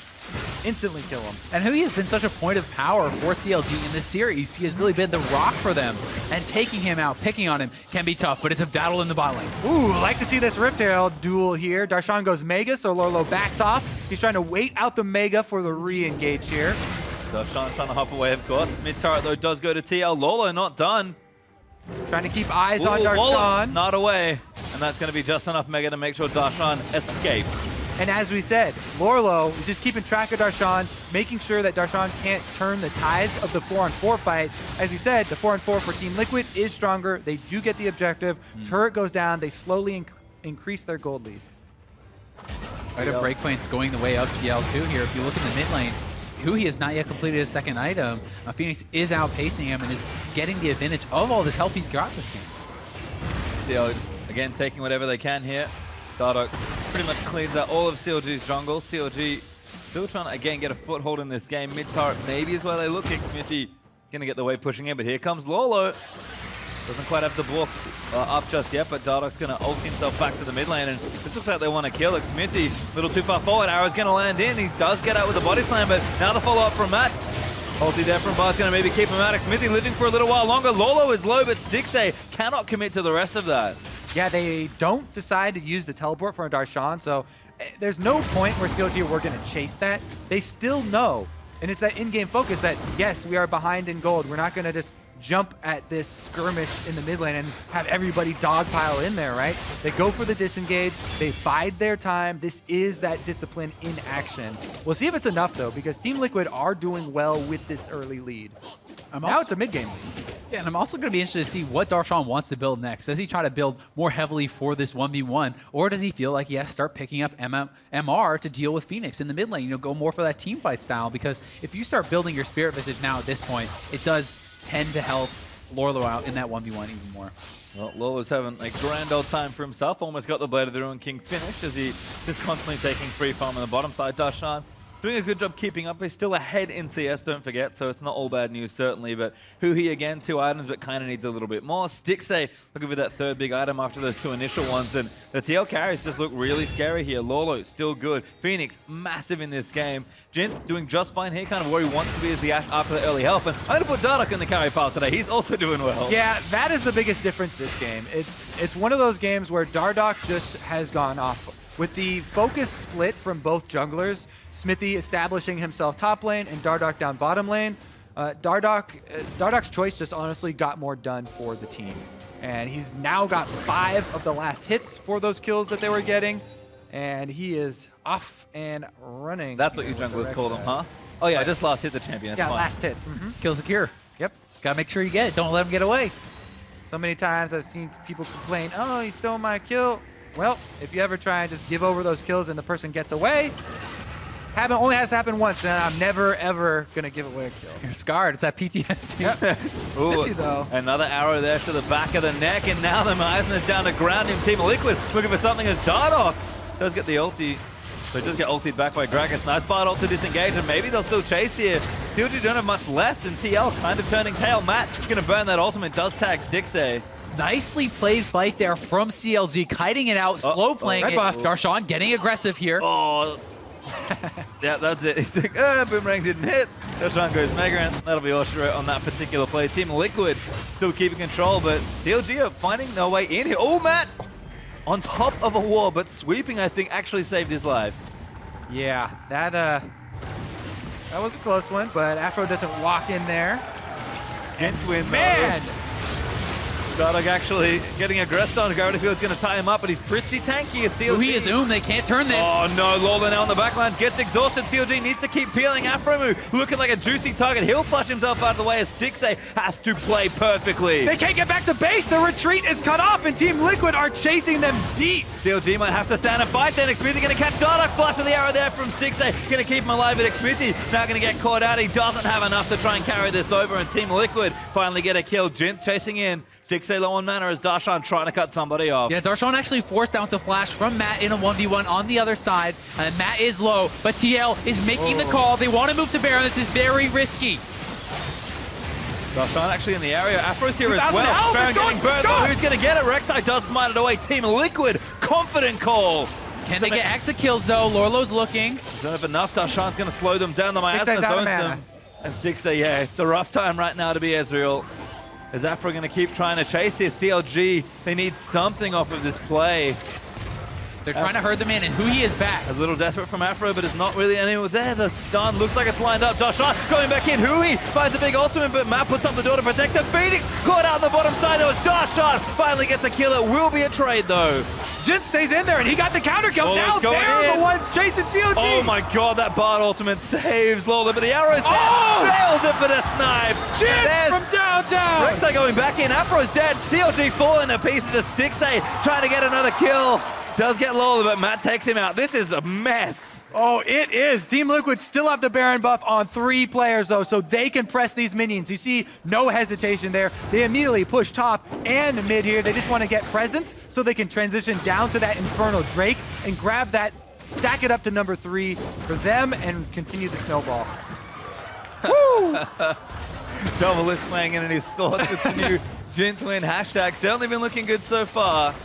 instantly kill him. And Hui has been such a point of power for CLG in this series. He has really been the rock for them, and taking him out, picking on him, can be tough, but it's a battle in the bot lane. Ooh, like to see this Rift Herald duel here. Darshan goes Mega, so Lorlo backs off. He's trying to wait out the Mega for the re-engage here. Darshan trying to hop away, of course. Mid turret, though, does go to TL. Lolo not done. Trying to keep eyes on Wallop, Darshan. not away. And that's going to be just enough Mega to make sure Darshan escapes. And as we said, Lorlo is just keeping track of Darshan, making sure that Darshan can't turn the tides of the 4-on-4 fight. As we said, the 4-on-4 for Team Liquid is stronger. They do get the objective. Turret goes down. They slowly increase their gold lead. Right, a breakpoint's going the way of TL2 here. If you look in the mid lane, Hui has not yet completed his second item. Phoenix is outpacing him and is getting the advantage of all this help he's got this game. TL just, again, taking whatever they can here. Dardoch pretty much cleans out all of CLG's jungle. CLG still trying to, again, get a foothold in this game. Mid-turret maybe is where they look. Smithy going to get the way pushing in, but here comes Lolo. Doesn't quite have the block up just yet, but Dardoch's going to ult himself back to the mid lane, and this looks like they want to kill it. Smithy, a little too far forward. Arrow's going to land in. He does get out with the body slam, but now the follow-up from Matt. Ulti there from Bar's going to maybe keep him out. Smithy living for a little while longer. Lolo is low, but Stixay cannot commit to the rest of that. Yeah, they don't decide to use the teleport for Darshan, so there's no point where CLG were going to chase that. They still know, and it's that in-game focus that, yes, we are behind in gold. We're not going to just jump at this skirmish in the mid lane and have everybody dogpile in there, right? They go for the disengage. They bide their time. This is that discipline in action. We'll see if it's enough, though, because Team Liquid are doing well with this early lead. Now it's a mid-game lead. Yeah, and I'm also going to be interested to see what Darshan wants to build next. Does he try to build more heavily for this 1v1, or does he feel like he has to start picking up MR to deal with Phoenix in the mid lane? You know, go more for that team fight style, because if you start building your Spirit Visage now at this point, it does tend to help Lorlo out in that 1v1 even more. Well, Lolo's having a grand old time for himself. Almost got the Blade of the Ruined King finished as he just constantly taking free farm on the bottom side. Darshan doing a good job keeping up. He's still ahead in CS, don't forget, so it's not all bad news, certainly. But Hui, again, 2 items, but kind of needs a little bit more. Stixay looking for that third big item after those 2 initial ones. And the TL carries just look really scary here. Lolo, still good. Phoenix, massive in this game. Jin doing just fine here, kind of where he wants to be as the Ashe after the early help. And I'm going to put Dardoch in the carry pile today. He's also doing well. Yeah, that is the biggest difference this game. It's one of those games where Dardoch just has gone off. With the focus split from both junglers, Smithy establishing himself top lane and Dardoch down bottom lane, Dardoch's choice just honestly got more done for the team. And he's now got 5 of the last hits for those kills that they were getting, and he is off and running. That's what you junglers call them, huh? Oh yeah, just last hit the champion. That's yeah, fine. last hits. Kill secure. Yep. Gotta make sure you get it. Don't let him get away. So many times I've seen people complain, oh, he stole my kill. Well, if you ever try and just give over those kills and the person gets away, only has to happen once, and I'm never, ever going to give away a kill. You're scarred. It's that PTSD. Yep. Ooh, 50 though. Another arrow there to the back of the neck, and now the Meisner's down to ground him. Team Liquid looking for something as Dardoch does get the ulti. So he does get ultied back by Gragas. Nice bot ult to disengage, and maybe they'll still chase here. CLG don't have much left, and TL kind of turning tail. Matt going to burn that ultimate, does tag Stixay. Nicely played fight there from CLG, kiting it out, slow playing it. buff. Darshan getting aggressive here. Oh, Yeah, that's it. He's like, Boomerang didn't hit. Darshan goes Mega, and that'll be all she wrote on that particular play. Team Liquid still keeping control, but CLG are finding their way in here. Oh, Matt! On top of a wall, but sweeping, I think, actually saved his life. Yeah, that was a close one, but Afro doesn't walk in there. Gent win, Man! Dardock actually getting aggressed on. Gravity Field's going to tie him up, but he's pretty tanky as CLG. He is they can't turn this. Oh no, Lola now on the backlines gets exhausted. CLG needs to keep peeling. Afromu looking like a juicy target. He'll flush himself out of the way as Stixay has to play perfectly. They can't get back to base. The retreat is cut off, and Team Liquid are chasing them deep. CLG might have to stand and fight then. Xmithy going to catch Dardock. Flush of the arrow there from Stixay. Going to keep him alive, but Xmithy now going to get caught out. He doesn't have enough to try and carry this over, and Team Liquid finally get a kill. Jint chasing in. Stixay low on mana as Darshan trying to cut somebody off. Yeah, Darshan actually forced out the flash from Matt in a 1v1 on the other side. And Matt is low, but TL is making the call. They want to move to Baron. This is very risky. Darshan actually in the area. Afro's here as 2000 well. health, Baron it's getting burned, but who's going to get it? Rek'Sai does smite it away. Team Liquid, confident call. Can they get exa kills though? Lorlo's looking. Don't have enough. Darshan's going to slow them down. The Miasma Stixay's out of zones mana. them. And Stixay, yeah, it's a rough time right now to be Ezreal. Is Afro going to keep trying to chase here? CLG, they need something off of this play. They're trying to herd them in, and Hui is back. A little desperate from Afro, but it's not really anyone there. The stun looks like it's lined up. Darshan going back in. Hui finds a big ultimate, but Matt puts up the door to protect him. Phoenix caught out on the bottom side. There was Darshan. Finally gets a kill. It will be a trade, though. Jint stays in there, and he got the counter kill. Oh, Now it's going they're in. the ones chasing CLG. Oh my god, that Bard ultimate saves Lola, but the arrow's there. Fails it for the snipe. Jint from downtown. Rek'Sai going back in. Afro's dead. CLG falling to pieces of Stixay, trying to get another kill. Does get Lola, but Matt takes him out. This is a mess. Oh, it is. Team Liquid still have the Baron buff on 3 players, though, so they can press these minions. You see no hesitation there. They immediately push top and mid here. They just want to get presence so they can transition down to that Infernal Drake and grab that, stack it up to number 3 for them, and continue the snowball. Woo! Double lift playing in his thoughts with the new Jint win hashtag. Certainly been looking good so far.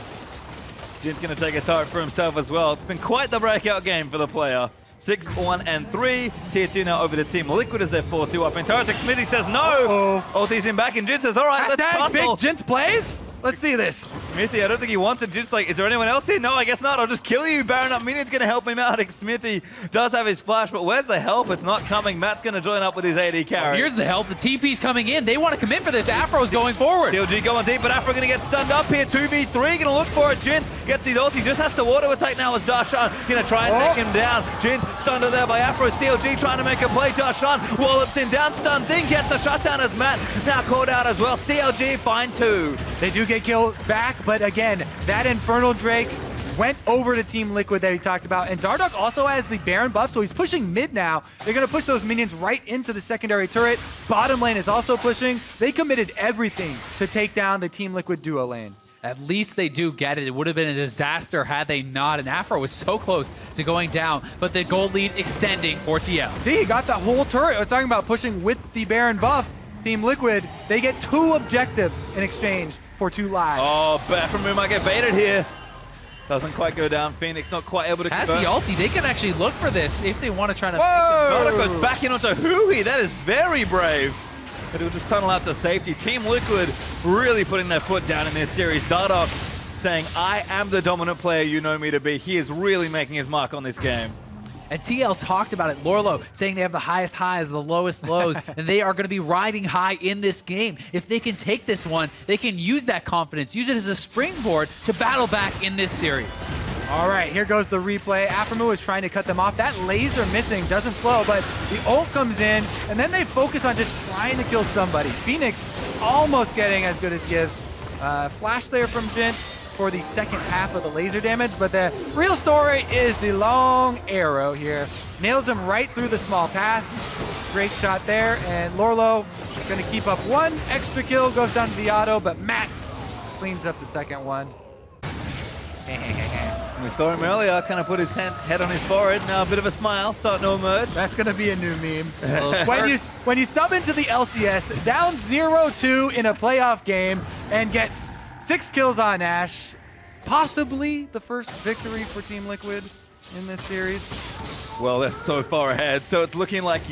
Jint's going to take a turret for himself as well. It's been quite the breakout game for the player. 6-1-3. Tier 2 now over to Team Liquid as they're 4-2 up in turrets. Xmithy says no. Ulti's in back, and Jint says, all right, let's tussle. Big Jint plays? Let's see this. Xmithy, I don't think he wants it. Jint's like, is there anyone else here? No, I guess not. I'll just kill you. Baron up minion's going to help him out. Xmithy does have his flash, but where's the help? It's not coming. Matt's going to join up with his AD carry. Here's the help. The TP's coming in. They want to commit for this. Afro's going forward. CLG going deep, but Afro going to get stunned up here. 2v3, going to look for it. Jint gets his ulti, just has to auto attack now as Darshan going to try and take him down. Jint stunned over there by Afro. CLG trying to make a play. Darshan wallops him down, stuns in, gets a shutdown as Matt now called out as well. CLG find 2. They do get kills back, but again, that Infernal Drake went over to Team Liquid that we talked about, and Dardock also has the Baron buff, so he's pushing mid now. They're going to push those minions right into the secondary turret. Bottom lane is also pushing. They committed everything to take down the Team Liquid duo lane. At least they do get it. It would have been a disaster had they not, and Afro was so close to going down, but the gold lead extending for TL. See, he got the whole turret. I was talking about pushing with the Baron buff. Team Liquid, they get 2 objectives in exchange for 2 lives. Oh, Baframu might get baited here. Doesn't quite go down. Phoenix not quite able to Has convert. the ulti. They can actually look for this if they want to try to. Dardock goes back in onto Hui. That is very brave. But he'll just tunnel out to safety. Team Liquid really putting their foot down in this series. Dardock saying, I am the dominant player you know me to be. He is really making his mark on this game. And TL talked about it, Lorlo, saying they have the highest highs, the lowest lows, and they are going to be riding high in this game. If they can take this one, they can use that confidence, use it as a springboard to battle back in this series. All right, here goes the replay. Aphromoo is trying to cut them off. That laser missing doesn't slow, but the ult comes in, and then they focus on just trying to kill somebody. Phoenix almost getting as good as gives. Flash there from Jint for the second half of the laser damage, but the real story is the long arrow here. Nails him right through the small path. Great shot there, and Lorlo gonna keep up 1 extra kill, goes down to the auto, but Matt cleans up the second one. We saw him earlier, kind of put his head on his forehead. Now a bit of a smile starting to emerge. That's gonna be a new meme. when you sub into the LCS, down 0-2 in a playoff game, and get 6 kills on Ashe, possibly the first victory for Team Liquid. in this series? Well, they're so far ahead, so it's looking like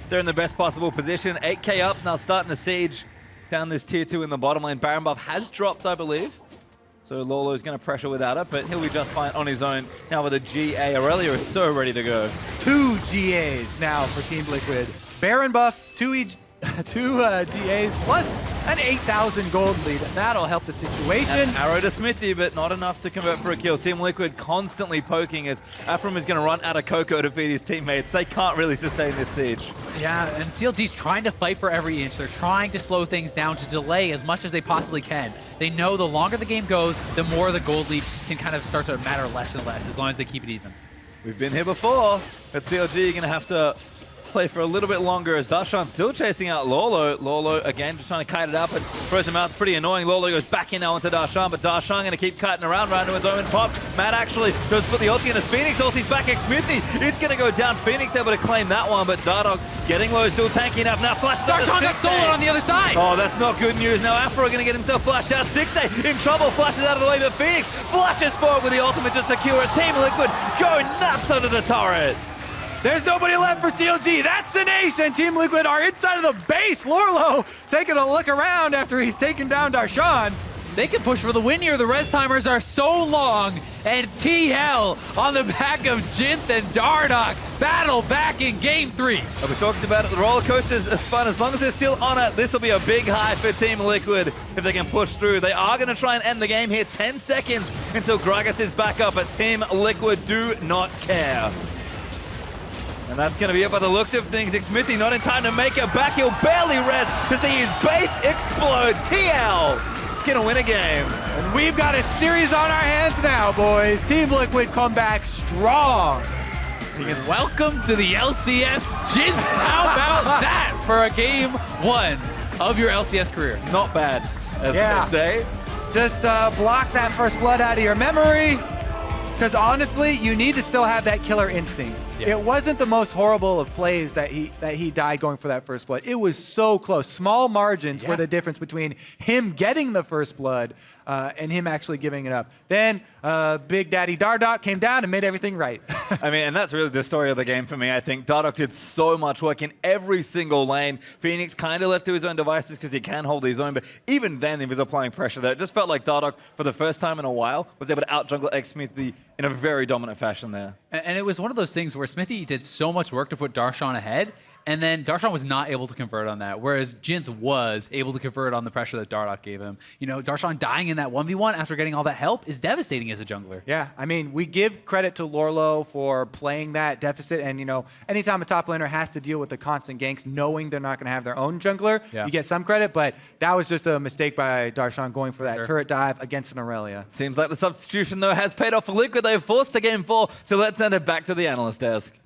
they're in the best possible position. 8K up, now starting to siege down this tier 2 in the bottom lane. Baron buff has dropped, I believe. So Lolo's going to pressure without it, but he'll be just fine on his own. Now with a GA, Aurelia is so ready to go. 2 GAs now for Team Liquid. Baron buff, 2 GAs, plus an 8,000 gold lead. That'll help the situation. An arrow to Smithy, but not enough to convert for a kill. Team Liquid constantly poking as Afram is going to run out of Coco to feed his teammates. They can't really sustain this siege. Yeah, and CLG's trying to fight for every inch. They're trying to slow things down, to delay as much as they possibly can. They know the longer the game goes, the more the gold lead can kind of start to matter less and less, as long as they keep it even. We've been here before, but CLG are going to have to play for a little bit longer as Darshan still chasing out Lolo. Lolo, again, just trying to kite it up, but throws him out. It's pretty annoying. Lolo goes back in now into Darshan, but Darshan going to keep kiting around to his own pop. Matt actually goes for the ulti, and as Phoenix ulti's back, Smithy is going to go down. Phoenix able to claim that one, but Dardog getting low, still tanking up. Now flash Darshan got stolen on the other side. Oh, that's not good news. Now Afro going to get himself flashed out. 6A in trouble, flashes out of the way, but Phoenix flashes forward with the ultimate to secure it. Team Liquid go nuts under the turret. There's nobody left for CLG. That's an ace, and Team Liquid are inside of the base. Lorlo taking a look around after he's taken down Darshan. They can push for the win here. The res timers are so long, and TL on the back of Jinth and Dardoch battle back in game 3. Well, we talked about it. The roller coaster is fun. As long as they're still on it, this will be a big high for Team Liquid if they can push through. They are going to try and end the game here. 10 seconds until Gragas is back up, but Team Liquid do not care. And that's going to be it by the looks of things. Smithy not in time to make it back. He'll barely rest to see his base explode. TL going to win a game. And we've got a series on our hands now, boys. Team Liquid come back strong. Welcome to the LCS, Jin. How about that for a game 1 of your LCS career? Not bad, as they say. Just block that first blood out of your memory. Because honestly, you need to still have that killer instinct. Yeah. It wasn't the most horrible of plays that he died going for that first blood. It was so close. Small margins were the difference between him getting the first blood and him actually giving it up. Then Big Daddy Dardoch came down and made everything right. I mean, and that's really the story of the game for me. I think Dardoch did so much work in every single lane. Phoenix kind of left to his own devices because he can hold his own, but even then he was applying pressure there. It just felt like Dardoch, for the first time in a while, was able to out-jungle Smithy in a very dominant fashion there. And it was one of those things where Smithy did so much work to put Darshan ahead, and then Darshan was not able to convert on that, whereas Jinth was able to convert on the pressure that Dardoch gave him. You know, Darshan dying in that 1v1 after getting all that help is devastating as a jungler. Yeah, I mean, we give credit to Lorlo for playing that deficit, and, you know, anytime a top laner has to deal with the constant ganks, knowing they're not going to have their own jungler, you get some credit, but that was just a mistake by Darshan going for that turret dive against an Aurelia. Seems like the substitution, though, has paid off for Liquid. They've forced to game 4, so let's send it back to the analyst desk.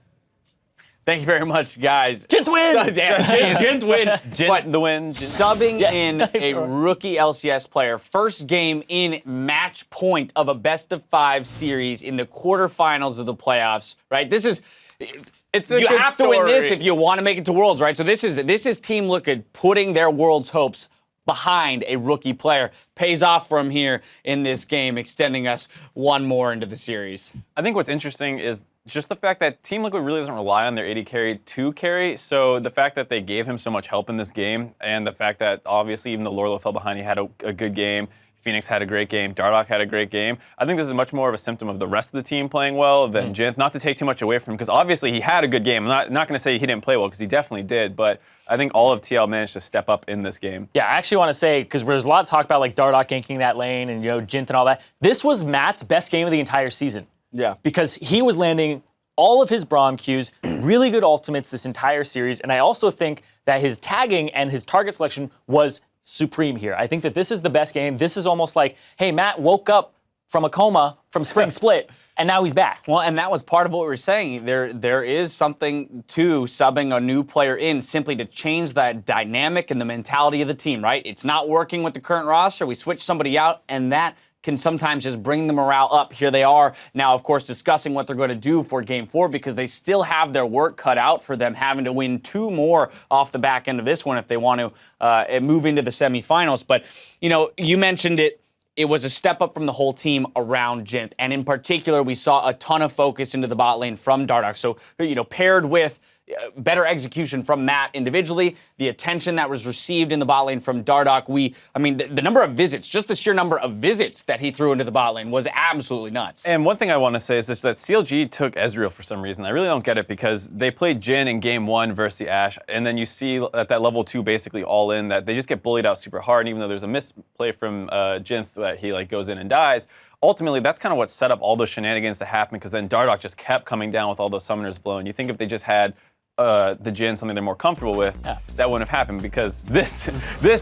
Thank you very much, guys. Jinth win! Jinth win. Jinth the win. Subbing in a rookie LCS player. First game in match point of a best-of-5 series in the quarterfinals of the playoffs, right? This is... you have to win this if you want to make it to Worlds, right? So this is Team Liquid putting their Worlds hopes behind a rookie player. Pays off from here in this game, extending us one more into the series. I think what's interesting is just the fact that Team Liquid really doesn't rely on their AD carry to carry. So the fact that they gave him so much help in this game, and the fact that obviously even though Lorlo fell behind, he had a good game. Phoenix had a great game. Dardoch had a great game. I think this is much more of a symptom of the rest of the team playing well than Jinth. Not to take too much away from him, because obviously he had a good game. I'm not going to say he didn't play well, because he definitely did. But I think all of TL managed to step up in this game. Yeah, I actually want to say, because there's a lot of talk about like Dardoch ganking that lane and, you know, Jinth and all that. This was Matt's best game of the entire season. Yeah. Because he was landing all of his Braum Qs, really good ultimates this entire series. And I also think that his tagging and his target selection was supreme here. I think that this is the best game. This is almost like, hey, Matt woke up from a coma from Spring Split, and now he's back. Well, and that was part of what we were saying. There is something to subbing a new player in simply to change that dynamic and the mentality of the team, right? It's not working with the current roster. We switch somebody out, and that can sometimes just bring the morale up. Here they are now, of course, discussing what they're going to do for Game 4 because they still have their work cut out for them, having to win 2 more off the back end of this one if they want to move into the semifinals. But, you know, you mentioned it. it was a step up from the whole team around Jinth. And in particular, we saw a ton of focus into the bot lane from Dardoch. So, paired with better execution from Matt individually, the attention that was received in the bot lane from Dardoch, the number of visits, just the sheer number of visits that he threw into the bot lane was absolutely nuts. And one thing I want to say is just that CLG took Ezreal for some reason. I really don't get it because they played Jhin in game 1 versus the Ashe, and then you see at that level 2 basically all in that they just get bullied out super hard, and even though there's a misplay from Jinth that he goes in and dies, ultimately, that's kind of what set up all those shenanigans to happen because then Dardoch just kept coming down with all those summoners blown. You think if they just had the Jhin, something they're more comfortable with, that wouldn't have happened because this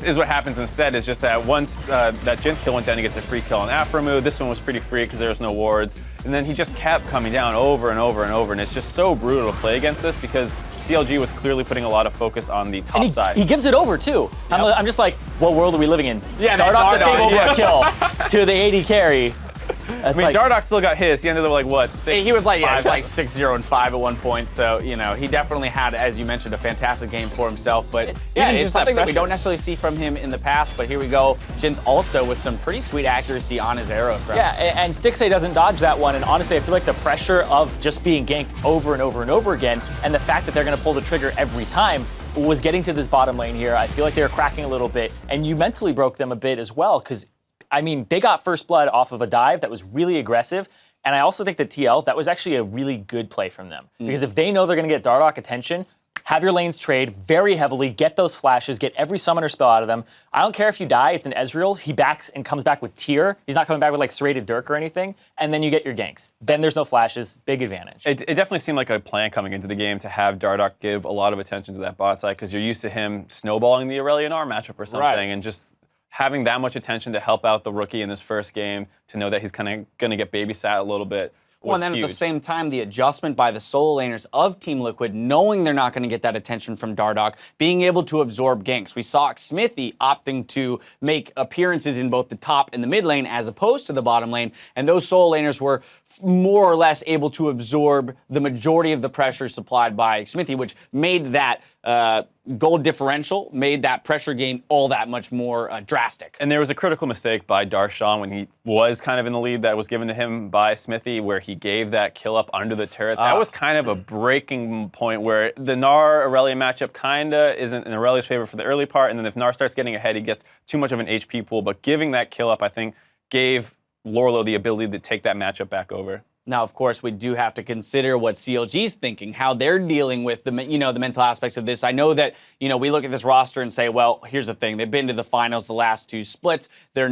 is what happens instead. Is just that once that Jhin kill went down, he gets a free kill on Afromu. This one was pretty free because there was no wards, and then he just kept coming down over and over and over, and it's just so brutal to play against this because CLG was clearly putting a lot of focus on the top side. He gives it over too. Yep. I'm just like, what world are we living in? Yeah, Dardoch just gave over a kill to the AD carry. Dardoch still got his. He ended up like what? 6, he was like 5? 6-0 and 5 at one point. So he definitely had, as you mentioned, a fantastic game for himself. But it's something that we don't necessarily see from him in the past. But here we go, Jinth also with some pretty sweet accuracy on his arrows. Yeah, and Stixxay doesn't dodge that one. And honestly, I feel like the pressure of just being ganked over and over and over again, and the fact that they're going to pull the trigger every time, was getting to this bottom lane here. I feel like they were cracking a little bit, and you mentally broke them a bit as well because. They got first blood off of a dive that was really aggressive, and I also think that TL, that was actually a really good play from them. Because if they know they're going to get Dardoch attention, have your lanes trade very heavily, get those flashes, get every summoner spell out of them. I don't care if you die, it's an Ezreal, he backs and comes back with Tyr. He's not coming back with like serrated Dirk or anything, and then you get your ganks. Then there's no flashes, big advantage. It definitely seemed like a plan coming into the game to have Dardoch give a lot of attention to that bot side because you're used to him snowballing the Aurelion R matchup or something, and just having that much attention to help out the rookie in this first game, to know that he's kind of going to get babysat a little bit. Well, and then at the same time, the adjustment by the solo laners of Team Liquid, knowing they're not going to get that attention from Dardoch, being able to absorb ganks. We saw Smithy opting to make appearances in both the top and the mid lane as opposed to the bottom lane, and those solo laners were more or less able to absorb the majority of the pressure supplied by Smithy, which made that gold differential, made that pressure game all that much more drastic. And there was a critical mistake by Darshan when he was kind of in the lead that was given to him by Smithy, where he gave that kill up under the turret. That was kind of a breaking point where the Gnar-Aurelion matchup kind of isn't in Aurelia's favor for the early part, and then if Gnar starts getting ahead, he gets too much of an HP pool. But giving that kill up, I think, gave Lorlo the ability to take that matchup back over. Now, of course, we do have to consider what CLG's thinking, how they're dealing with the mental aspects of this. I know that, we look at this roster and say, well, here's the thing. They've been to the finals the last 2 splits. They're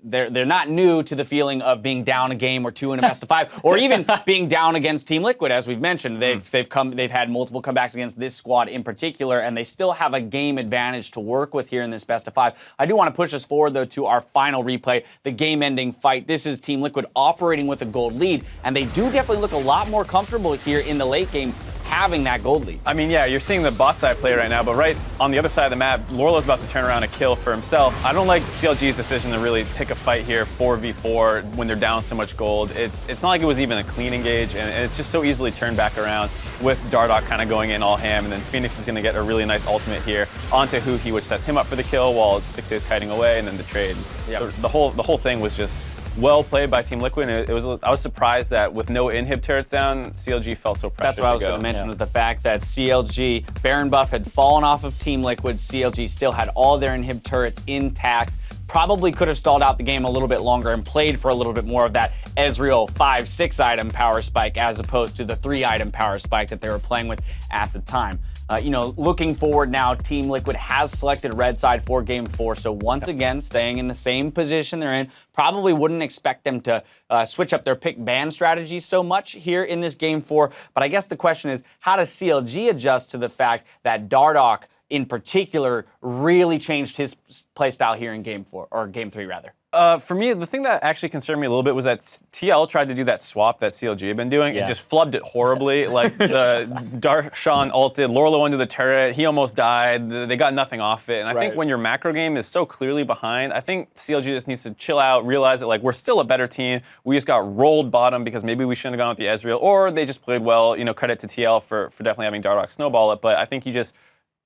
they're not new to the feeling of being down a game or 2 in a best of 5, or even being down against Team Liquid, as we've mentioned. They've had multiple comebacks against this squad in particular, and they still have a game advantage to work with here in this best of 5. I do want to push us forward, though, to our final replay, the game-ending fight. This is Team Liquid operating with a gold lead, and they do definitely look a lot more comfortable here in the late game, having that gold lead. I mean, yeah, you're seeing the bot side play right now, but right on the other side of the map, Lorlo's about to turn around a kill for himself. I don't like CLG's decision to really pick a fight here 4v4 when they're down so much gold. It's not like it was even a clean engage, and it's just so easily turned back around with Dardoch kind of going in all ham, and then Phoenix is going to get a really nice ultimate here onto Huki, which sets him up for the kill while Stixxay is kiting away, and then the trade. Yep. The whole thing was just well played by Team Liquid, and I was surprised that with no inhib turrets down, CLG felt so pressured. That's what I was going to mention, was the fact that CLG, Baron buff had fallen off of Team Liquid. CLG still had all their inhib turrets intact. Probably could have stalled out the game a little bit longer and played for a little bit more of that Ezreal 5-6 item power spike as opposed to the 3 item power spike that they were playing with at the time. Looking forward now, Team Liquid has selected red side for Game 4, so once again, staying in the same position they're in. Probably wouldn't expect them to switch up their pick ban strategy so much here in this Game 4, but I guess the question is, how does CLG adjust to the fact that Dardoch, in particular, really changed his playstyle here in Game 4, or Game 3 rather? For me, the thing that actually concerned me a little bit was that TL tried to do that swap that CLG had been doing. It just flubbed it horribly. Like, the Darshan ulted, Lorlo into the turret, he almost died, they got nothing off it. And I think when your macro game is so clearly behind, I think CLG just needs to chill out, realize that, like, we're still a better team. We just got rolled bottom because maybe we shouldn't have gone with the Ezreal, or they just played well. Credit to TL for definitely having Dardoch snowball it, but I think you just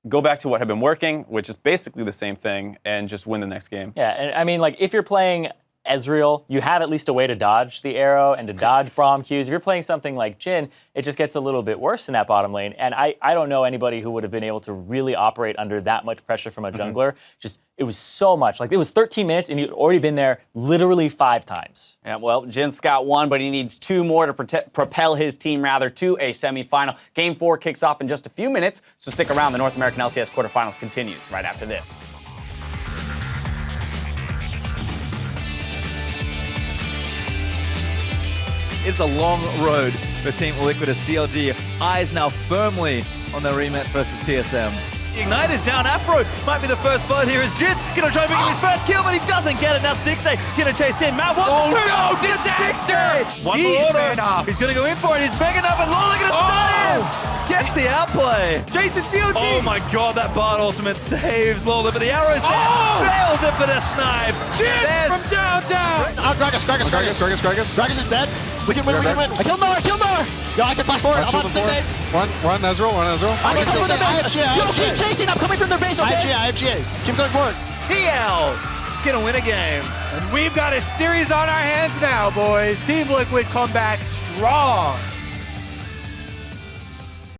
go back to what had been working, which is basically the same thing, and just win the next game. Yeah, and I mean, like, if you're playing Ezreal, you have at least a way to dodge the arrow and to dodge Braum Qs. If you're playing something like Jhin, it just gets a little bit worse in that bottom lane. And I don't know anybody who would have been able to really operate under that much pressure from a jungler. Just, it was so much. Like, it was 13 minutes, and you'd already been there literally 5 times. Yeah, well, Jin's got 1, but he needs 2 more to propel his team, to a semifinal. Game 4 kicks off in just a few minutes, so stick around. The North American LCS quarterfinals continues right after this. It's a long road for Team Liquid as CLG eyes now firmly on their rematch versus TSM. Ignite is down. Afro might be the first blood here as Jhin gonna try and bring him his first kill, but he doesn't get it. Now Stixay gonna chase in. Matt, Oh no, disaster! One more auto. He's gonna go in for it. He's big enough, and Lola gonna stun him. Gets the outplay. Jason CLG. Oh my god, that Bard ultimate saves Lola, but the arrow's there. Fails it for the snipe. Jhin from downtown! Gragas is dead. We can win. I killed Nor. Yo, I can flash forward. I'm on 6-8. One Ezreal. I'm coming from their base. Yo, keep chasing. I'm coming from their base. Okay? I have GA. Keep going forward. TL gonna win a game. And we've got a series on our hands now, boys. Team Liquid come back strong.